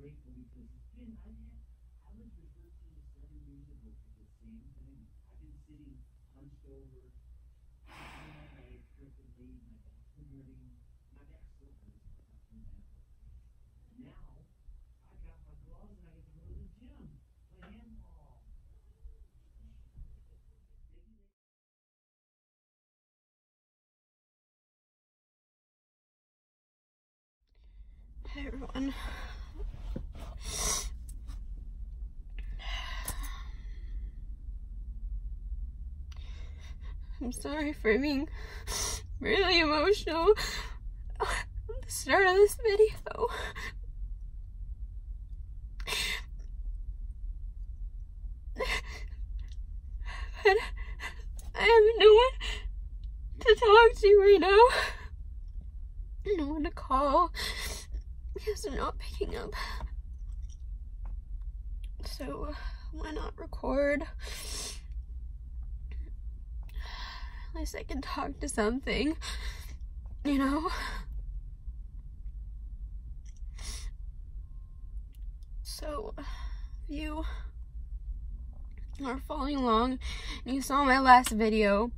grateful because I was referred to 7 years ago for the same thing. I've been sitting hunched over, on my leg, frequently, my back's been hurting. My back still hurts, for example. Now, I got my gloves and I get to go to the gym, play handball. Hey everyone. I'm sorry for being really emotional at the start of this video. But I have no one to talk to right now. No one to call because they're not picking up. So why not record? At least I can talk to something, you know? So, if you are following along and you saw my last video,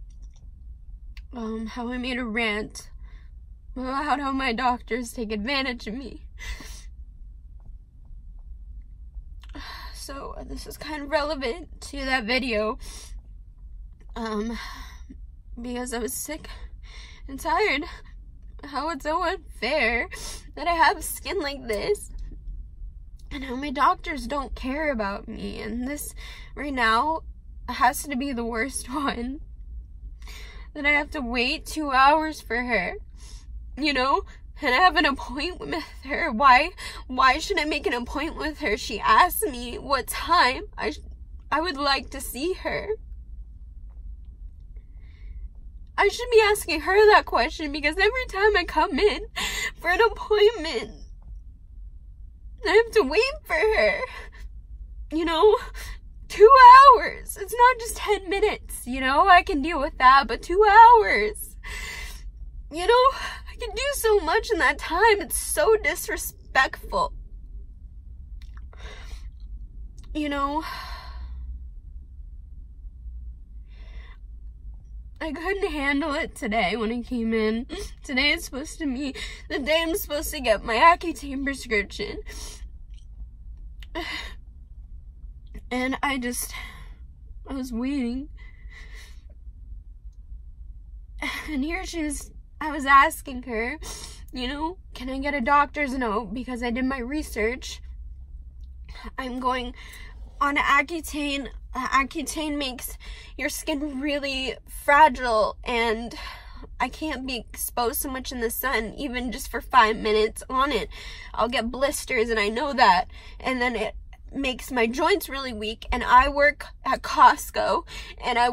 how I made a rant about how my doctors take advantage of me. So, this is kind of relevant to that video, because I was sick and tired of how it's so unfair that I have skin like this and how my doctors don't care about me, and this right now has to be the worst one, that I have to wait 2 hours for her, you know, and I have an appointment with her. Why should I make an appointment with her? She asked me what time I would like to see her. I should be asking her that question, because every time I come in for an appointment, I have to wait for her, you know, 2 hours. It's not just 10 minutes, you know, I can deal with that, but 2 hours, you know, I can do so much in that time. It's so disrespectful, you know. I couldn't handle it today when I came in. Today is supposed to be the day I'm supposed to get my Accutane prescription. And I was waiting. And here she was, I was asking her, you know, can I get a doctor's note? Because I did my research. I'm going on Accutane. Accutane makes your skin really fragile, and I can't be exposed so much in the sun, even just for 5 minutes on it. I'll get blisters, and I know that. And then it makes my joints really weak, and I work at Costco, and I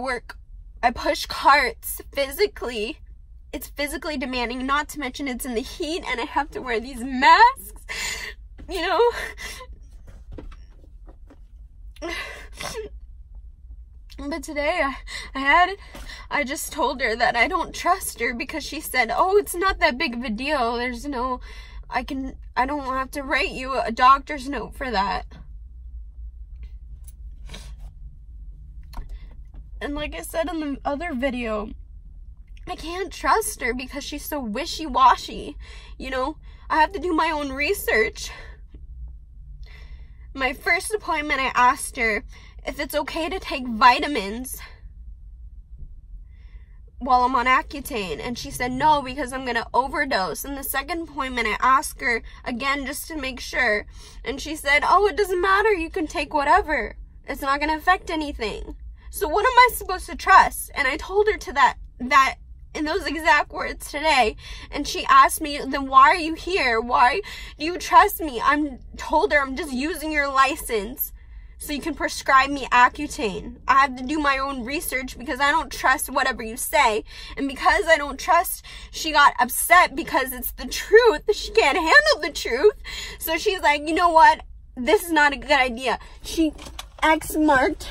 push carts physically. It's physically demanding, not to mention it's in the heat, and I have to wear these masks, you know? But today I just told her that I don't trust her, because she said, oh, it's not that big of a deal. There's no, I don't have to write you a doctor's note for that. And like I said in the other video, I can't trust her because she's so wishy-washy, you know? I have to do my own research. My first appointment, I asked her if it's okay to take vitamins while I'm on Accutane, and she said no, because I'm gonna overdose. And the second appointment, I asked her again just to make sure, and she said, oh, it doesn't matter, you can take whatever, it's not gonna affect anything. So what am I supposed to trust? And I told her to that in those exact words today, and she asked me, then why are you here? Why do you trust me? I told her I'm just using your license so you can prescribe me Accutane. I have to do my own research because I don't trust whatever you say. And because I don't trust, she got upset because it's the truth. She can't handle the truth. So she's like, you know what? This is not a good idea. She X marked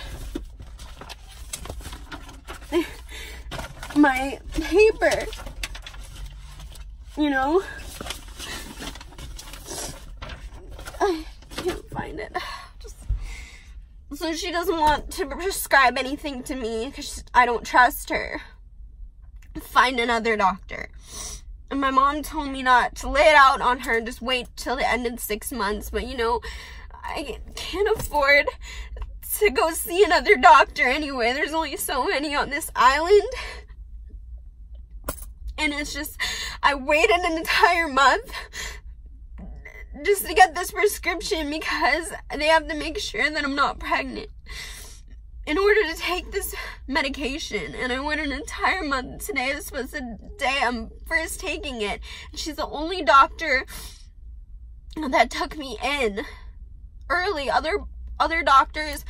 my paper, you know. So she doesn't want to prescribe anything to me because I don't trust her. Find another doctor. And my mom told me not to lay it out on her, just wait till the end of 6 months. But, you know, I can't afford to go see another doctor anyway. There's only so many on this island. And it's just, I waited an entire month just to get this prescription because they have to make sure that I'm not pregnant in order to take this medication. And I waited an entire month. Today is supposed to be the day I'm first taking it. And she's the only doctor that took me in early. Other doctors,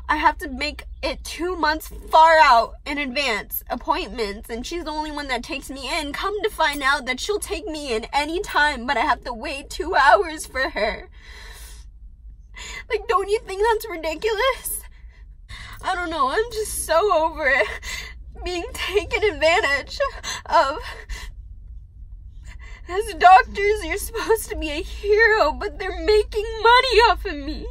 I have to make it 2 months far out in advance appointments, and she's the only one that takes me in. Come to find out that she'll take me in any time, but I have to wait 2 hours for her. Like, don't you think that's ridiculous? I don't know, I'm just so over it being taken advantage of. As doctors, you're supposed to be a hero, but they're making money off of me.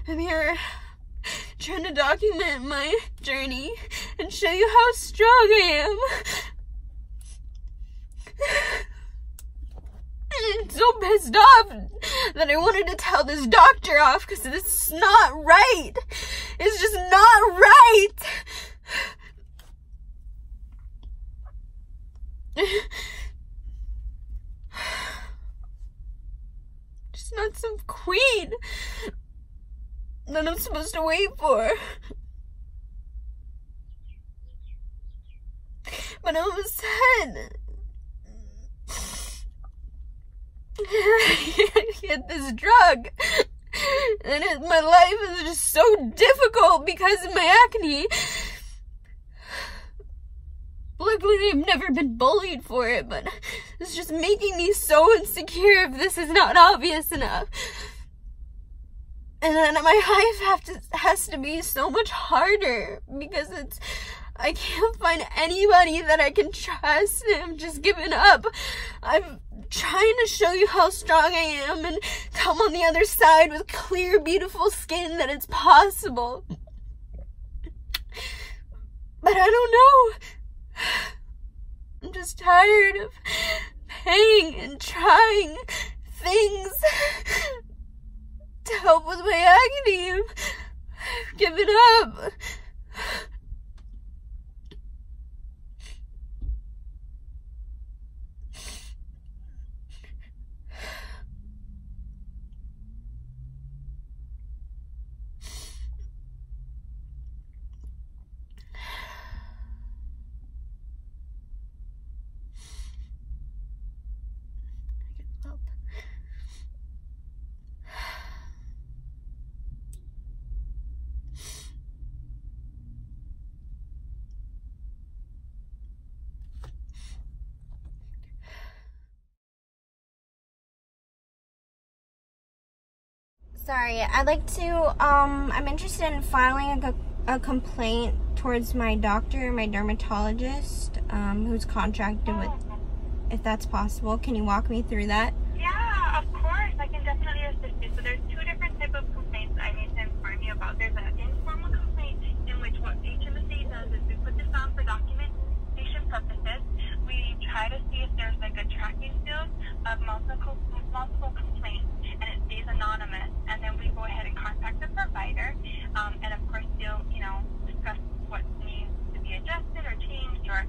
I'm here trying to document my journey and show you how strong I am. I'm so pissed off that I wanted to tell this doctor off because it's not right. It's just not right. Just not some queen that I'm supposed to wait for. But all of a sudden, I get this drug, and my life is just so difficult because of my acne. Luckily, I've never been bullied for it, but it's just making me so insecure if this is not obvious enough. And then my life has to be so much harder because I can't find anybody that I can trust, and I'm just giving up. I'm trying to show you how strong I am and come on the other side with clear, beautiful skin, that it's possible. But I don't know. I'm just tired of paying and trying things to help with my acne. I've given up. Sorry, I'd like to, I'm interested in filing a complaint towards my doctor, my dermatologist, who's contracted with, if that's possible. Can you walk me through that? Yeah, of course. I can definitely assist you. So there's two different types of complaints I need to inform you about. There's an informal complaint in which what HMSA does is we put this on for documentation purposes. We try to see if there's like a tracking field of multiple complaints, and it stays anonymous. And then we go ahead and contact the provider, and of course you'll, discuss what needs to be adjusted or changed, or,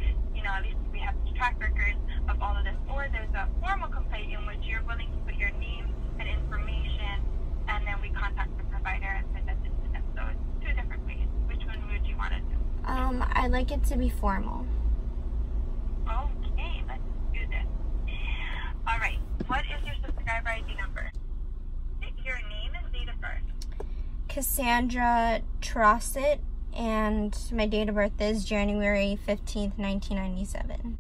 at least we have track records of all of this. Or there's a formal complaint in which you're willing to put your name and information, and then we contact the provider and send it to them. So it's two different ways. Which one would you want to do? I'd like it to be formal. Okay, let's do this. All right, what is your subscriber ID number? Your name and date of birth. Cassandra Trossett, and my date of birth is January 15th, 1997.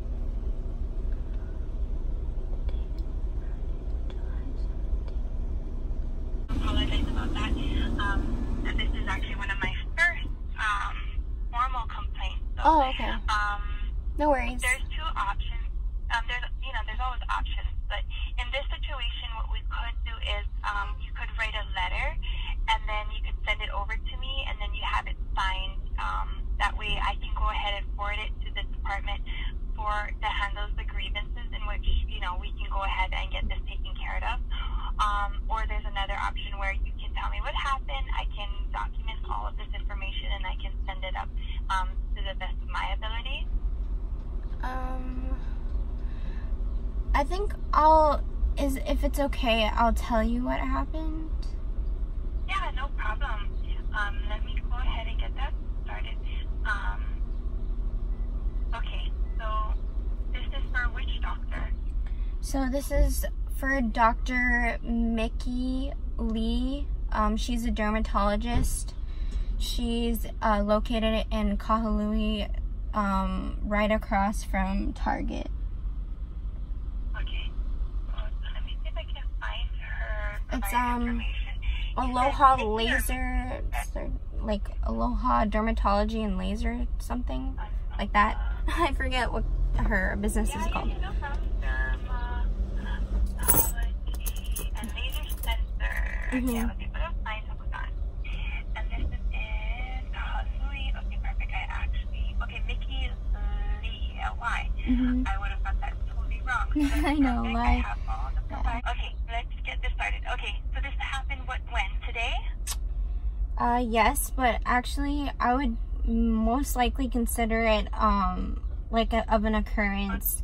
Apologize about that. This is actually one of my first formal complaints. So, oh, okay. No worries. There's two options. There's always options, but in this situation, what we could do is you could write I think if it's okay, I'll tell you what happened. Yeah, no problem. Let me go ahead and get that started. Okay, so this is for which doctor? So this is for Dr. Mickey Lee. She's a dermatologist. She's located in Kahului, right across from Target. Okay, so let me see if I can find her. It's information. Aloha Laser, like Aloha Dermatology and Laser, something like that. I forget what her business is called. Yeah, no problem. Dermatology and Laser Center. Mm-hmm. Yeah, okay, but I'm fine. Hold on. And this is in Kahului. Okay, perfect. Okay, Mickey Lee, L-Y. Mm-hmm. I would have got that totally wrong. So I know, perfect. why? I have all the Okay, let's get this started. Okay, so this happened when? Today? Yes, but actually I would most likely consider it like of an occurrence.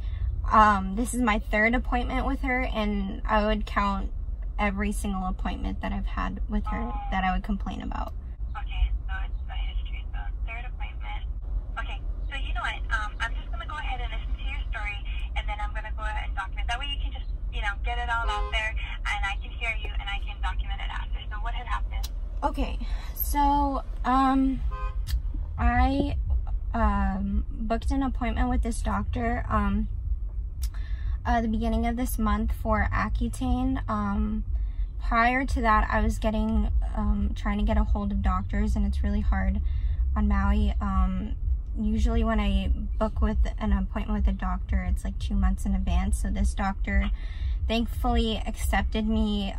This is my 3rd appointment with her, and I would count every single appointment that I've had with her that I would complain about. Okay, so it's a history. So 3rd appointment. Okay, so you know what? I'm just gonna go ahead and listen to your story, and then I'm gonna go ahead and document. That way you can just, get it all out there, and I can hear you, and I can document it after. So what had happened? Okay, so I booked an appointment with this doctor the beginning of this month for Accutane. Prior to that, I was trying to get a hold of doctors, and it's really hard on Maui. Usually when I book with an appointment with a doctor, it's like 2 months in advance. So this doctor thankfully accepted me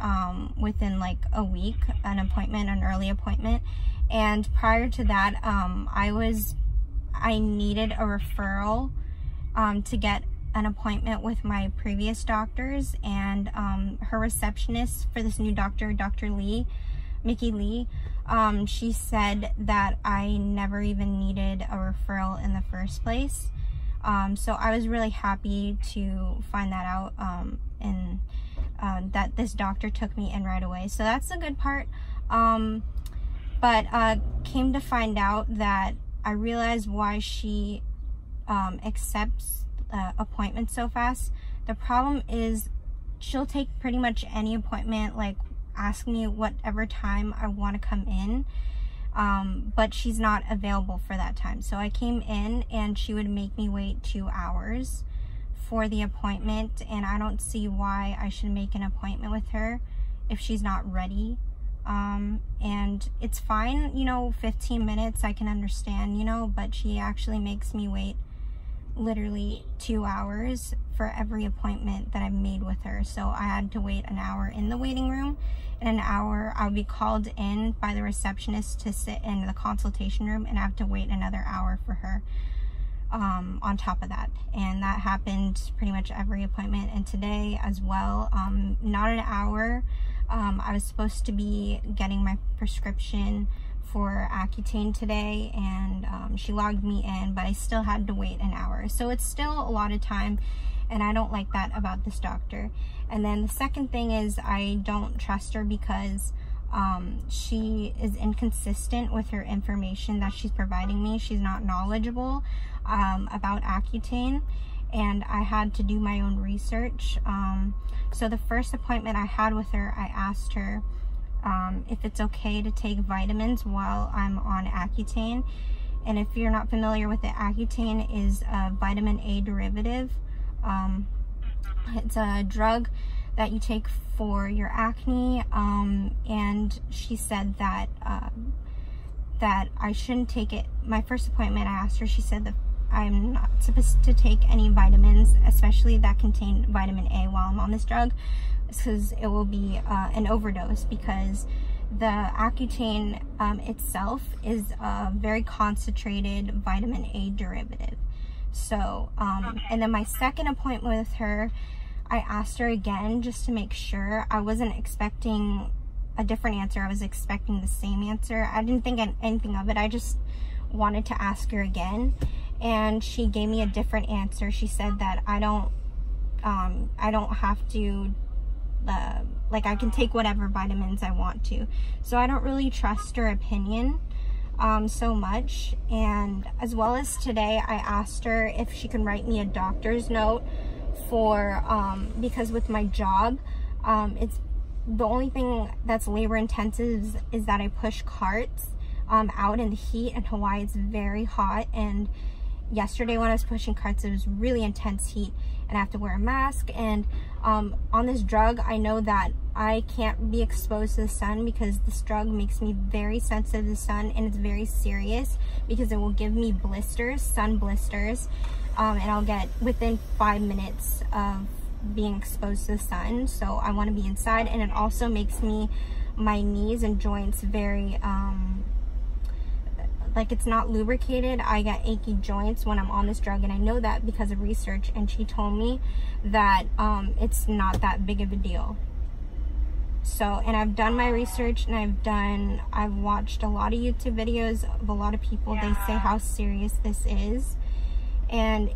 within like a week, an early appointment. And prior to that, I needed a referral to get an appointment with my previous doctors, and her receptionist for this new doctor, Dr. Lee, Mickey Lee, she said that I never even needed a referral in the first place. So I was really happy to find that out, and that this doctor took me in right away. So that's the good part. But came to find out that I realized why she accepts appointments so fast. The problem is she'll take pretty much any appointment, like ask me whatever time I want to come in, but she's not available for that time. So I came in and she would make me wait 2 hours for the appointment, and I don't see why I should make an appointment with her if she's not ready. And it's fine, 15 minutes I can understand, but she actually makes me wait literally 2 hours for every appointment that I've made with her. So I had to wait an hour in the waiting room, and an hour I would be called in by the receptionist to sit in the consultation room, and I have to wait another hour for her on top of that. And that happened pretty much every appointment, and today as well. Not an hour. I was supposed to be getting my prescription for Accutane today, and she logged me in, but I still had to wait an hour. So it's still a lot of time, and I don't like that about this doctor. And then the second thing is I don't trust her because she is inconsistent with her information that she's providing me. She's not knowledgeable about Accutane, and I had to do my own research. So the first appointment I had with her, I asked her if it's okay to take vitamins while I'm on Accutane. And if you're not familiar with it, Accutane is a vitamin A derivative. It's a drug that you take for your acne, and she said that that I shouldn't take it. My first appointment, I asked her, she said that I'm not supposed to take any vitamins, especially that contain vitamin A, while I'm on this drug, because it will be an overdose, because the Accutane itself is a very concentrated vitamin A derivative. So, and then my second appointment with her, I asked her again just to make sure. I wasn't expecting a different answer. I was expecting the same answer. I didn't think anything of it. I just wanted to ask her again, and she gave me a different answer. She said that I don't I don't have to, like, I can take whatever vitamins I want to. So I don't really trust her opinion so much. And as well as today, I asked her if she can write me a doctor's note for, because with my job, it's the only thing that's labor intensive is that I push carts out in the heat. In Hawaii, it's very hot, and yesterday when I was pushing carts, it was really intense heat, and I have to wear a mask. And on this drug, I know that I can't be exposed to the sun because this drug makes me very sensitive to the sun, and it's very serious because it will give me blisters, sun blisters, and I'll get within 5 minutes of being exposed to the sun. So I want to be inside, and it also makes my knees and joints very like, it's not lubricated. I get achy joints when I'm on this drug, and I know that because of research, and she told me that it's not that big of a deal. So, and I've done my research, and I've watched a lot of YouTube videos of a lot of people. They say how serious this is, and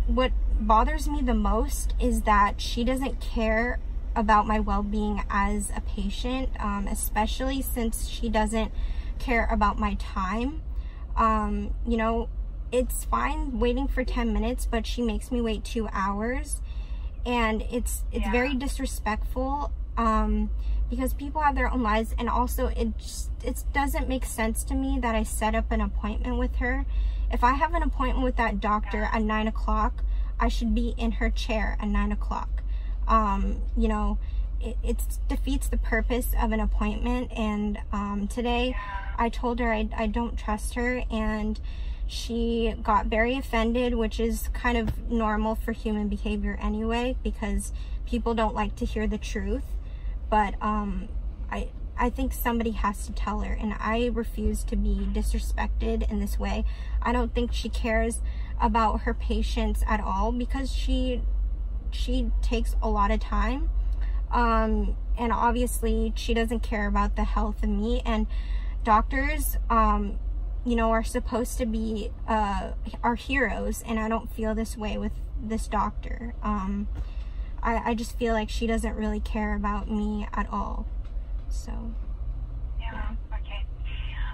what bothers me the most is that she doesn't care about my well-being as a patient, especially since she doesn't care about my time. You know, it's fine waiting for 10 minutes, but she makes me wait 2 hours, and it's very disrespectful, because people have their own lives. And also it doesn't make sense to me that I set up an appointment with her. If I have an appointment with that doctor at 9 o'clock, I should be in her chair at 9 o'clock. You know, it defeats the purpose of an appointment. And today I told her I don't trust her, and she got very offended, which is kind of normal for human behavior anyway, because people don't like to hear the truth. But I think somebody has to tell her, and I refuse to be disrespected in this way. I don't think she cares about her patients at all, because she takes a lot of time, and obviously she doesn't care about the health of me. And doctors, you know, are supposed to be our heroes, and I don't feel this way with this doctor. I just feel like she doesn't really care about me at all. So yeah. Okay.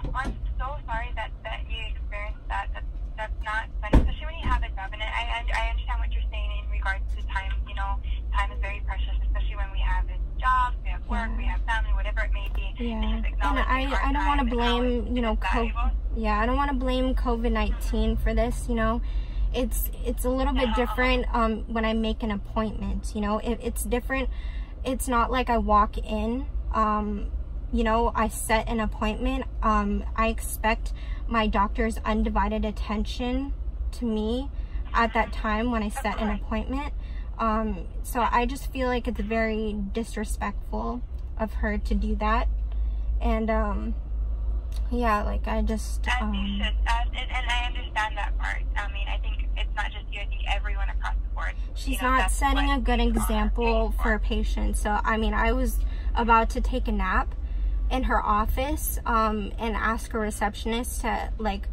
Well, I'm so sorry that you experienced that. That's not fun, especially when you have a job. And I understand what you're saying in regards to time. You know, time is very precious, especially when we have a job, we have work, we have family, whatever it may be. Yeah. And I don't want to blame, you know, I don't want to blame COVID-19 for this. You know, it's a little bit different when I make an appointment. You know, it's different. It's not like I walk in. You know, I set an appointment. I expect my doctor's undivided attention to me at that time when I set an appointment. So I just feel like it's very disrespectful of her to do that. And yeah, like, I just as you should, and I understand that part. I mean, I think it's not just you, I think everyone across the board. She's not setting a good example for patients. So I mean, I was about to take a nap in her office, and ask her receptionist to, like,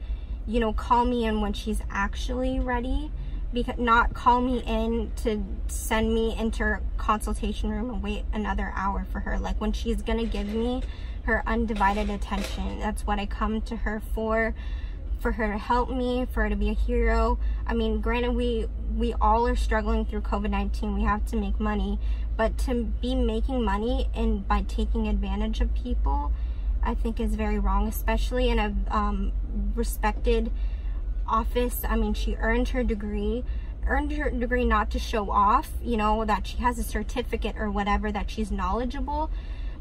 you know, call me in when she's actually ready, because not call me in to send me into her consultation room and wait another hour for her. Like, when she's gonna give me her undivided attention, that's what I come to her for her to help me, for her to be a hero. I mean, granted, we all are struggling through COVID-19. We have to make money, but to be making money and by taking advantage of people, I think is very wrong, especially in a respected office. I mean, she earned her degree not to show off, you know, that she has a certificate or whatever, that she's knowledgeable,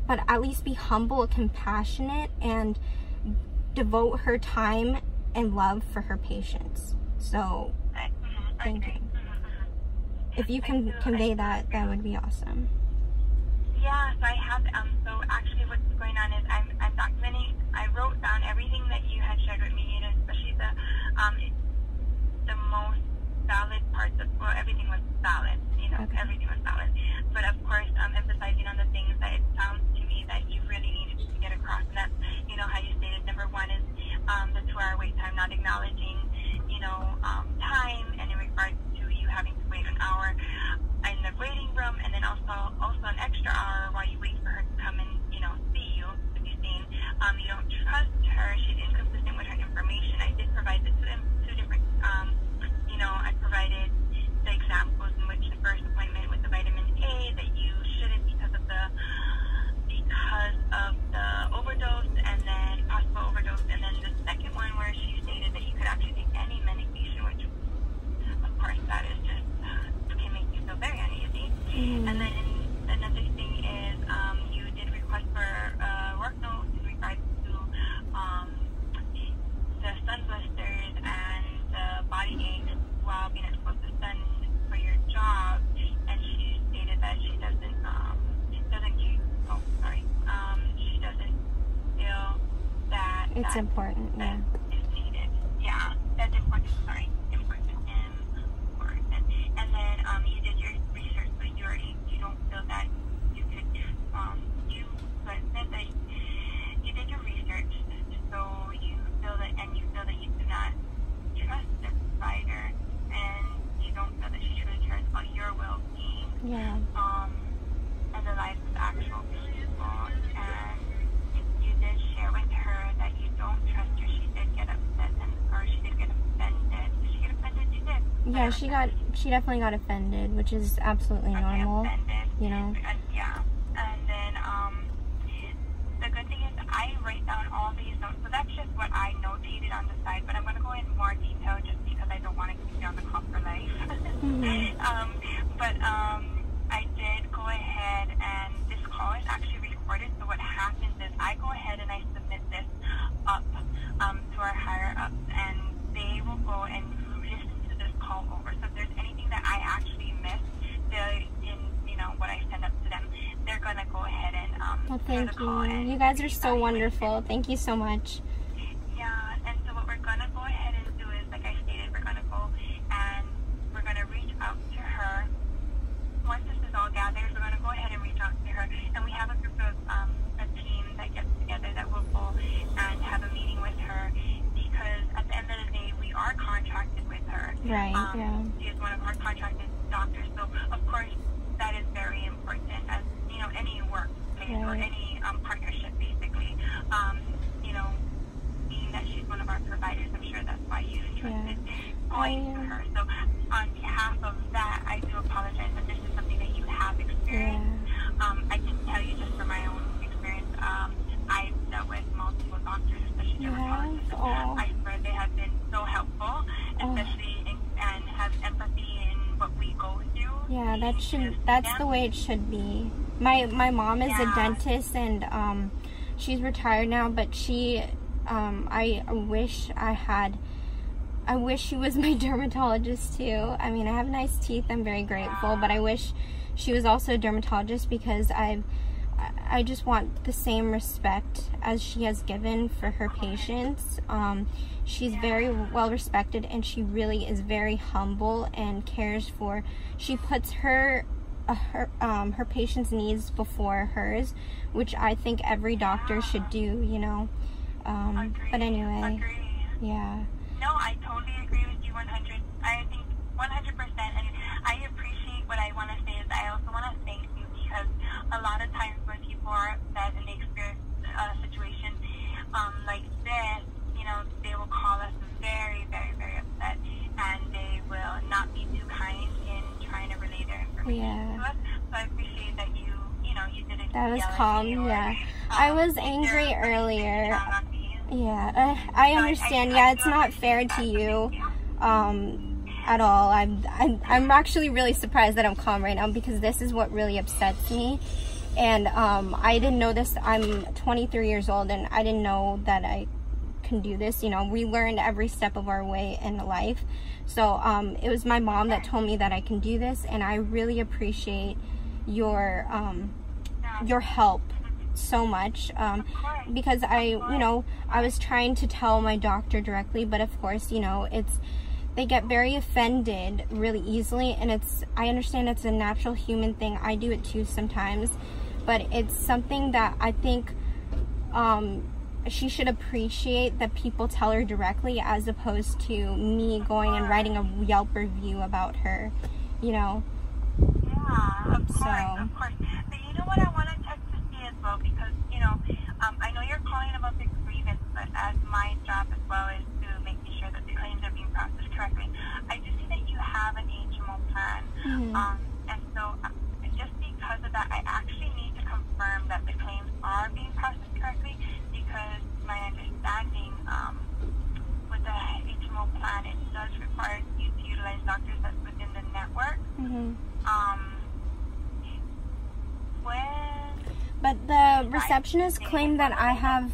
but at least be humble, compassionate, and devote her time and love for her patients. So thank you. If you can convey that, that would be awesome. Yeah, so I have, so actually what's going on is I'm documenting. I wrote down everything that you had shared with me, and especially the most valid parts of, well, everything was valid, you know, everything was valid. But of course, emphasizing on the things that it sounds to me that you really needed to get across. And that's, you know, how you stated, number one is the 2-hour wait time, not acknowledging, you know, time, and in regards to you having to wait It's important, yeah. Is needed. Yeah, that's important. Sorry, important. And then you did your research, but you don't feel that you could but you did your research, so you feel that you do not trust the provider, and you don't feel that she truly cares about your well-being. Yeah. And the lives of actual people. And you did share with her that you don't trust her. She did get upset, or she did get offended. Did she get offended? You did. Yeah, she definitely got offended, which is absolutely normal. Offended. You know. Yeah. And then the good thing is I write down all these notes. So that's just what I notated on the side, but I'm going to go in more detail just because I don't want to keep you on the call for life. I did go ahead, and this call is actually recorded. So what happens is I go ahead and I submit this up to our higher ups, and they will go and listen to this call over. So if there's anything that I actually missed, what I send up to them, they're gonna go ahead and well, thank you. You guys are so wonderful. Thank you so much. Yeah, and so what we're gonna go ahead and do is, like I stated, we're gonna go and we're gonna reach out to her. Once this is all gathered, we're gonna go ahead and reach out to her, and we have a group of a team that gets together that will go and have a meeting with her, because at the end of the day, we are contracted with her. Right. Yeah. She is one of our contracted doctors, so of course that is very important, as any workplace or any partnership, basically. Being that she's one of our providers, I'm sure that's why you entrusted going to her. So on behalf of that, I do apologize that this is something that you have experienced. I can tell you just from my own experience, I've dealt with multiple doctors, especially dermatologists. I swear they have been so helpful, especially and have empathy in what we go through. Yeah, that's the way it should be. My mom is a dentist, and she's retired now, but I wish she was my dermatologist too. I mean, I have nice teeth, I'm very grateful, but I wish she was also a dermatologist, because I just want the same respect as she has given for her patients. She's very well respected, and she really is very humble and cares for. She puts her patient's needs before hers, which I think every doctor should do. But anyway, yeah. No, I totally agree with you 100. I think 100%, and I appreciate. What I want to say is I also want to thank you, because a lot of times when people are upset and they experience a situation like this, they will call us very, very, very upset, and they will not be too kind in trying to relay their information to us. So I appreciate that you did it. That was calm, yeah. I was angry earlier. Yeah, I understand. Yeah, it's not fair to you at all. I'm actually really surprised that I'm calm right now, because this is what really upsets me. And I didn't know this. I'm 23 years old, and I didn't know that I can do this. We learn every step of our way in life. So it was my mom that told me that I can do this, and I really appreciate your help so much, because I was trying to tell my doctor directly, but of course, they get very offended really easily, and I understand it's a natural human thing. I do it too sometimes, but it's something that I think she should appreciate that people tell her directly, as opposed to me going and writing a Yelp review about her, Yeah, of course. But you know what I want to check to see as well, because, I know you're calling about the grievance, but as my job as well is to making sure that the claims are being processed correctly, I do see that you have an HMO plan. And so just because of that, I actually need to confirm that the claims are being processed correctly, because my understanding with the HMO plan, it does require you to utilize doctors that's within the network. But the receptionist claimed that I have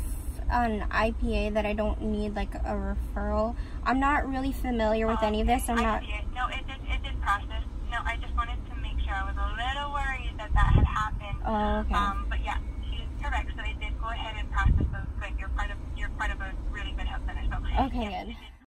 an IPA, that I don't need like a referral. I'm not really familiar with any of this. I'm not. No, it did process. No, I just wanted to make sure. I was a little worried that had happened. Oh, okay. But yeah, she's correct. So it did go ahead and process those. Good. You're part of a opinion.